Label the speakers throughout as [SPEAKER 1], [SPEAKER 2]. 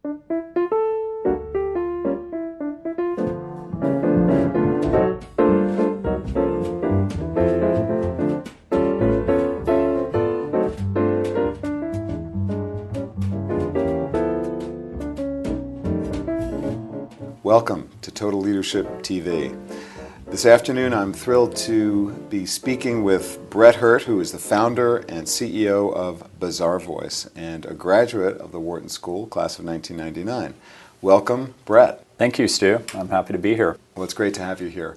[SPEAKER 1] Welcome to Total Leadership TV. This afternoon I'm thrilled to be speaking with Brett Hurt, who is the founder and CEO of Bazaar Voice and a graduate of the Wharton School, class of 1999. Welcome, Brett.
[SPEAKER 2] Thank you, Stu. I'm happy to be here.
[SPEAKER 1] Well, it's great to have you here.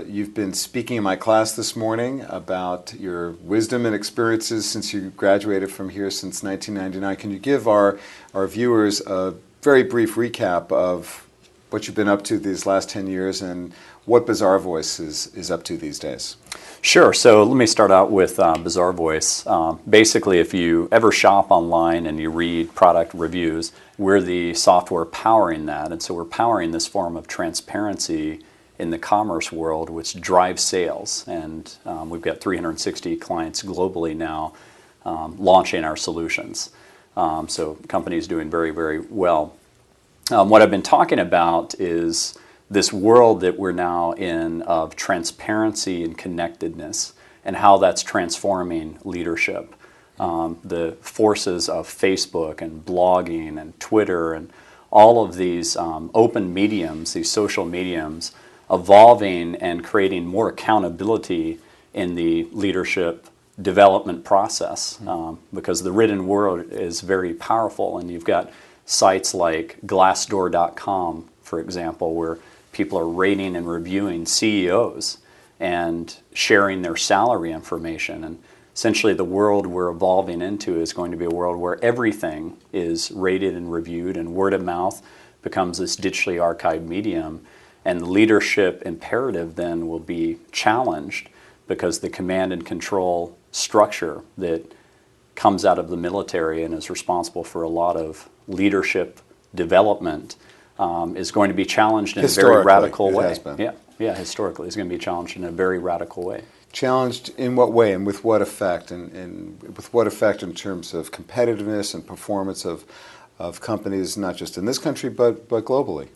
[SPEAKER 1] You've been speaking in my class this morning about your wisdom and experiences since you graduated from here since 1999. Can you give our viewers a very brief recap of what you've been up to these last 10 years and what Bazaar Voice is up to these days?
[SPEAKER 2] Sure. So let me start out with Bazaar Voice. Basically, if you ever shop online and you read product reviews, we're the software powering that. And so we're powering this form of transparency in the commerce world, which drives sales. And we've got 360 clients globally now launching our solutions. So companies doing very, very well. What I've been talking about is this world that we're now in of transparency and connectedness and how that's transforming leadership. The forces of Facebook and blogging and Twitter and all of these open mediums, these social mediums, evolving and creating more accountability in the leadership development process because the written word is very powerful, and you've got sites like Glassdoor.com, for example, where people are rating and reviewing CEOs and sharing their salary information. And essentially the world we're evolving into is going to be a world where everything is rated and reviewed, and word of mouth becomes this digitally archived medium. And the leadership imperative then will be challenged because the command and control structure that comes out of the military and is responsible for a lot of leadership development is going to be challenged in a very radical way. Yeah, historically, it's going to be challenged in a very radical way.
[SPEAKER 1] Challenged in what way and with what effect? And with what effect in terms of competitiveness and performance of companies, not just in this country, but globally?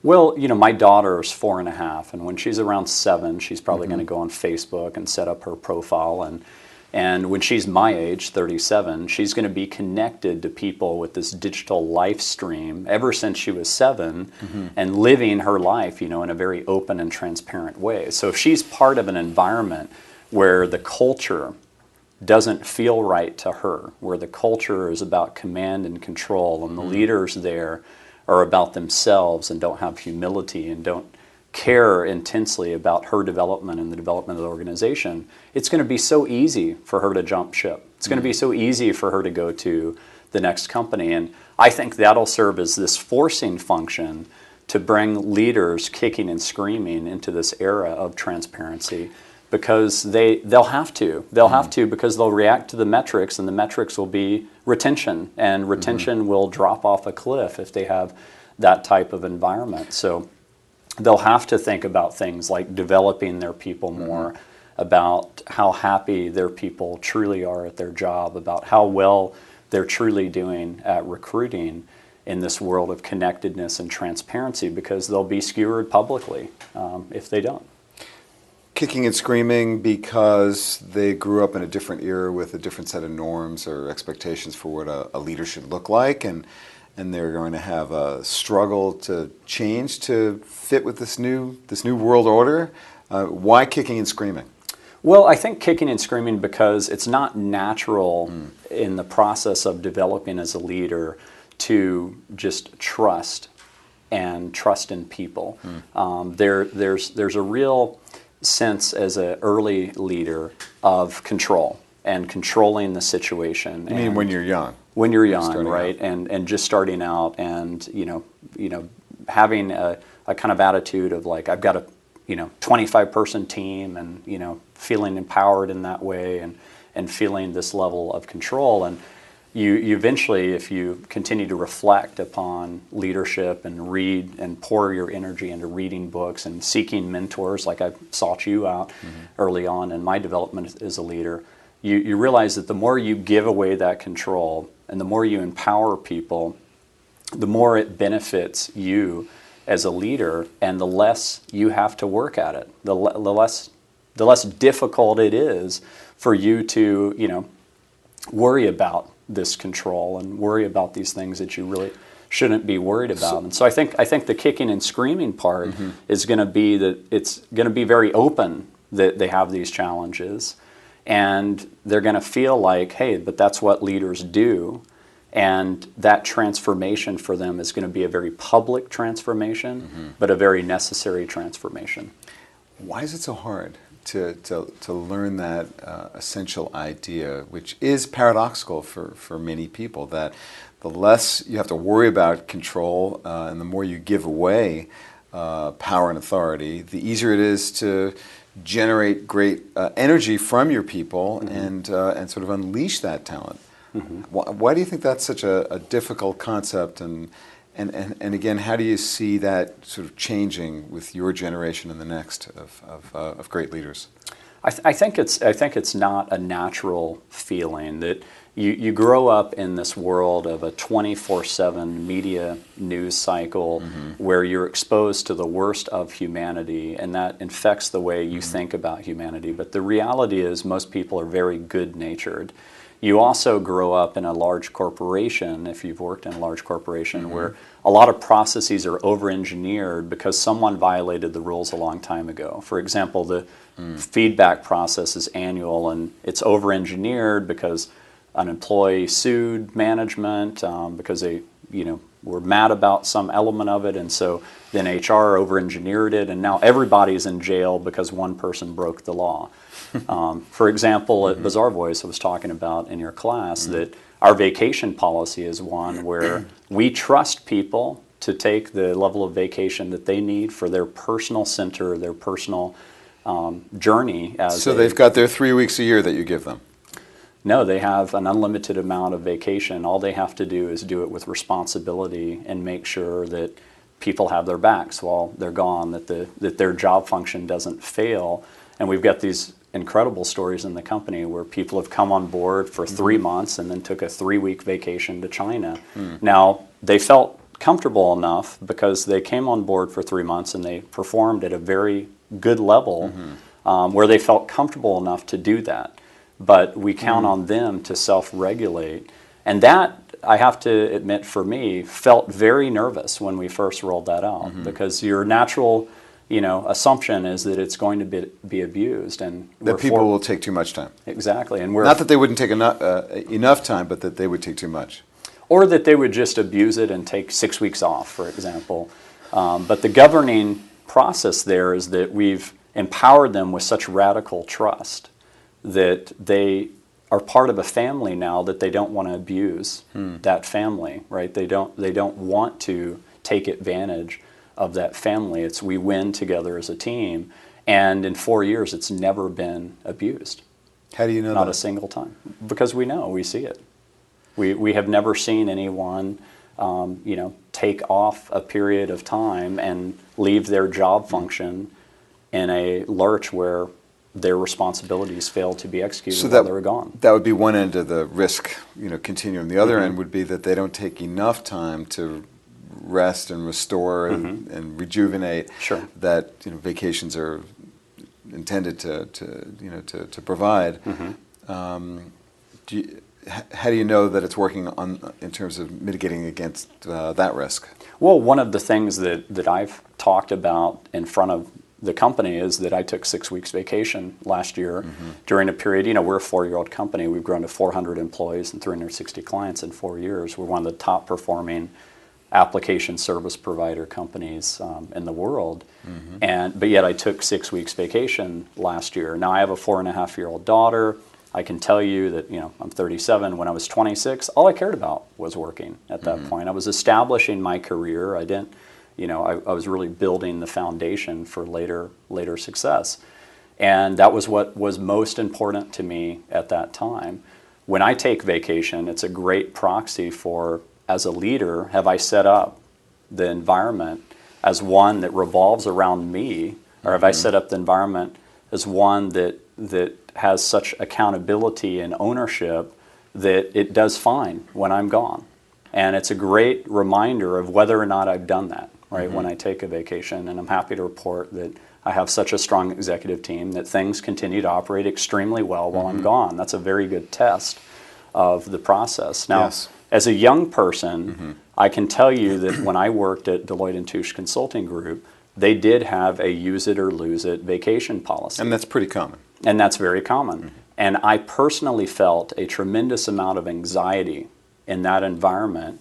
[SPEAKER 2] Well, you know, my daughter is 4.5, and when she's around 7, she's probably going to go on Facebook and set up her profile. And when she's my age, 37, she's going to be connected to people with this digital life stream ever since she was 7 and living her life, you know, in a very open and transparent way. So if she's part of an environment where the culture doesn't feel right to her, where the culture is about command and control and the leaders there are about themselves and don't have humility and don't care intensely about her development and the development of the organization, it's going to be so easy for her to jump ship. It's going to be so easy for her to go to the next company. And I think that'll serve as this forcing function to bring leaders kicking and screaming into this era of transparency, because they'll have to. They'll have to, because they'll react to the metrics, and the metrics will be retention. And retention will drop off a cliff if they have that type of environment. So they'll have to think about things like developing their people more, about how happy their people truly are at their job, about how well they're truly doing at recruiting in this world of connectedness and transparency, because they'll be skewered publicly if they don't.
[SPEAKER 1] Kicking and screaming because they grew up in a different era with a different set of norms or expectations for what a leader should look like, and they're going to have a struggle to change to fit with this new world order. Why kicking and screaming?
[SPEAKER 2] Well, I think kicking and screaming because it's not natural in the process of developing as a leader to just trust and trust in people. There's a real sense as an early leader of control and controlling the situation.
[SPEAKER 1] You mean when you're young? When
[SPEAKER 2] you're young, right? And just starting out, and you know, having a kind of attitude of like, I've got a 25-person team, and feeling empowered in that way, and feeling this level of control. And you eventually, if you continue to reflect upon leadership and read and pour your energy into reading books and seeking mentors, like I sought you out early on in my development as a leader, you realize that the more you give away that control and the more you empower people, the more it benefits you as a leader, and the less you have to work at it, the less difficult it is for you to, worry about this control and worry about these things that you really shouldn't be worried about. And so I think the kicking and screaming part is going to be that it's going to be very open that they have these challenges, and they're going to feel like, hey, but that's what leaders do. And that transformation for them is going to be a very public transformation, but a very necessary transformation.
[SPEAKER 1] Why is it so hard to learn that essential idea, which is paradoxical for many people, that the less you have to worry about control and the more you give away power and authority, the easier it is to generate great energy from your people and sort of unleash that talent? Why do you think that's such a difficult concept, and again, how do you see that sort of changing with your generation and the next of great leaders?
[SPEAKER 2] I think it's not a natural feeling that you grow up in this world of a 24/7 media news cycle where you're exposed to the worst of humanity, and that infects the way you think about humanity. But the reality is most people are very good-natured. You also grow up in a large corporation, if you've worked in a large corporation, where a lot of processes are over-engineered because someone violated the rules a long time ago. For example, the feedback process is annual, and it's over-engineered because an employee sued management because they were mad about some element of it, and so then HR over-engineered it, and now everybody's in jail because one person broke the law. For example, at Bizarre Voice, I was talking about in your class that our vacation policy is one where we trust people to take the level of vacation that they need for their personal center, their personal journey.
[SPEAKER 1] So they've got their 3 weeks a year that you give them?
[SPEAKER 2] No, they have an unlimited amount of vacation. All they have to do is do it with responsibility and make sure that people have their backs while they're gone, that their job function doesn't fail. And we've got these incredible stories in the company where people have come on board for 3 months and then took a 3-week vacation to China. Now, they felt comfortable enough because they came on board for 3 months and they performed at a very good level where they felt comfortable enough to do that. But we count on them to self-regulate. And that, I have to admit, for me, felt very nervous when we first rolled that out because your natural assumption is that it's going to be abused, and
[SPEAKER 1] that people will take too much time.
[SPEAKER 2] Exactly, and
[SPEAKER 1] not that they wouldn't take enough time, but that they would take too much,
[SPEAKER 2] or that they would just abuse it and take 6 weeks off, for example. But the governing process there is that we've empowered them with such radical trust that they are part of a family now that they don't want to abuse that family, right? They don't want to take advantage of that family. It's we win together as a team, and in 4 years it's never been abused.
[SPEAKER 1] How do you know
[SPEAKER 2] Not
[SPEAKER 1] that?
[SPEAKER 2] a single time. Because we see it. We have never seen anyone take off a period of time and leave their job function in a lurch where their responsibilities failed to be executed while they were gone.
[SPEAKER 1] That would be one end of the risk continuum. The other end would be that they don't take enough time to rest and restore and rejuvenate.
[SPEAKER 2] Sure.
[SPEAKER 1] That vacations are intended to provide. How do you know that it's working in terms of mitigating against that risk?
[SPEAKER 2] Well, one of the things that I've talked about in front of the company is that I took 6 weeks vacation last year during a period. We're a 4-year-old company. We've grown to 400 employees and 360 clients in 4 years. We're one of the top performing application service provider companies in the world. But yet I took 6 weeks vacation last year. Now I have a 4.5-year-old daughter. I can tell you that I'm 37. When I was 26, all I cared about was working at that point. I was establishing my career. I didn't, I was really building the foundation for later success. And that was what was most important to me at that time. When I take vacation, it's a great proxy for, as a leader, have I set up the environment as one that revolves around me, or have I set up the environment as one that has such accountability and ownership that it does fine when I'm gone? And it's a great reminder of whether or not I've done that, right, when I take a vacation. And I'm happy to report that I have such a strong executive team that things continue to operate extremely well while I'm gone. That's a very good test of the process. Now, as a young person, I can tell you that when I worked at Deloitte & Touche Consulting Group, they did have a use it or lose it vacation policy.
[SPEAKER 1] And that's pretty common.
[SPEAKER 2] And that's very common. And I personally felt a tremendous amount of anxiety in that environment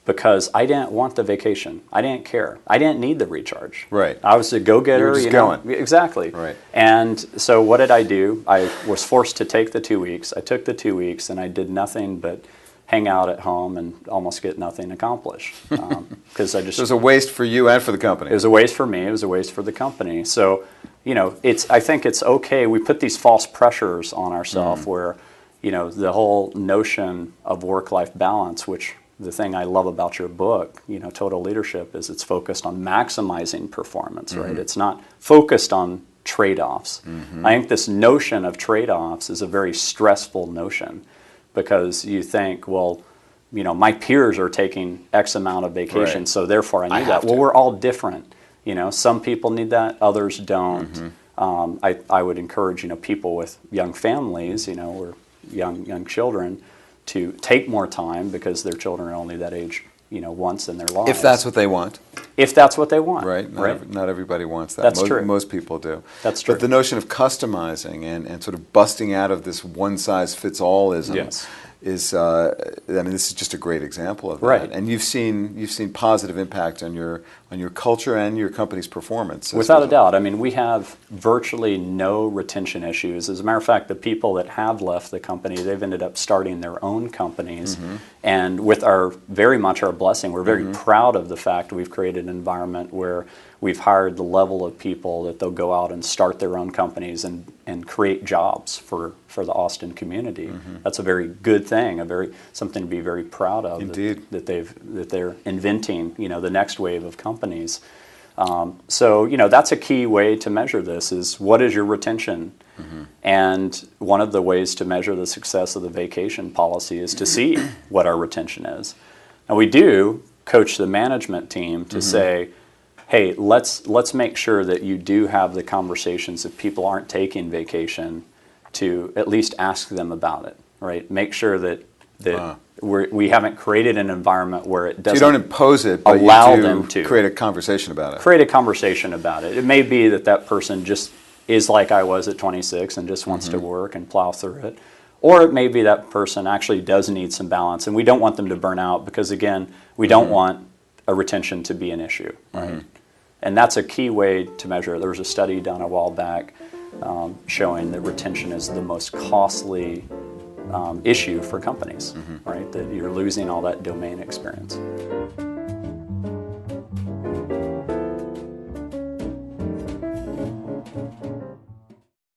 [SPEAKER 2] because I didn't want the vacation. I didn't care. I didn't need the recharge.
[SPEAKER 1] Right.
[SPEAKER 2] I was a go-getter.
[SPEAKER 1] You were just going.
[SPEAKER 2] Exactly.
[SPEAKER 1] Right.
[SPEAKER 2] And so what did I do? I was forced to take the 2 weeks. I took the 2 weeks and I did nothing but hang out at home and almost get nothing accomplished. Because I just...
[SPEAKER 1] So it was a waste for you and for the company.
[SPEAKER 2] It was a waste for me. It was a waste for the company. So, you know, I think it's okay. We put these false pressures on ourselves where, you know, the whole notion of work-life balance, which the thing I love about your book, you know, Total Leadership, is it's focused on maximizing performance, right? It's not focused on trade-offs. I think this notion of trade-offs is a very stressful notion because you think, well, you know, my peers are taking X amount of vacation, so therefore I need that. Well, we're all different. You know, some people need that, others don't. I would encourage, you know, people with young families, you know, or young children to take more time because their children are only that age, you know, once in their lives.
[SPEAKER 1] If that's what they want.
[SPEAKER 2] If that's what they want.
[SPEAKER 1] Right. Not everybody wants that.
[SPEAKER 2] That's true.
[SPEAKER 1] Most people do.
[SPEAKER 2] That's true.
[SPEAKER 1] But the notion of customizing and sort of busting out of this one-size-fits-all-ism is, I mean, this is just a great example of that.
[SPEAKER 2] Right.
[SPEAKER 1] And you've seen positive impact on your culture and your company's performance.
[SPEAKER 2] Without a doubt. I mean, we have virtually no retention issues. As a matter of fact, the people that have left the company, they've ended up starting their own companies. And with very much our blessing, we're very proud of the fact we've created an environment where we've hired the level of people that they'll go out and start their own companies and create jobs for the Austin community. That's a very good thing, something to be very proud of.
[SPEAKER 1] Indeed.
[SPEAKER 2] That they're inventing, you know, the next wave of companies. So, you know, that's a key way to measure this is what is your retention? And one of the ways to measure the success of the vacation policy is to see what our retention is. And we do coach the management team to say, hey, let's make sure that you do have the conversations if people aren't taking vacation to at least ask them about it, right? Make sure that we haven't created an environment where it doesn't.
[SPEAKER 1] So you don't impose it, but
[SPEAKER 2] allow
[SPEAKER 1] you do
[SPEAKER 2] them to
[SPEAKER 1] create a conversation about it.
[SPEAKER 2] Create a conversation about it. It may be that person just is like I was at 26 and just wants to work and plow through it. Or it may be that person actually does need some balance, and we don't want them to burn out because, again, we don't want a retention to be an issue, right? And that's a key way to measure it. There was a study done a while back showing that retention is the most costly issue for companies, right? That you're losing all that domain experience.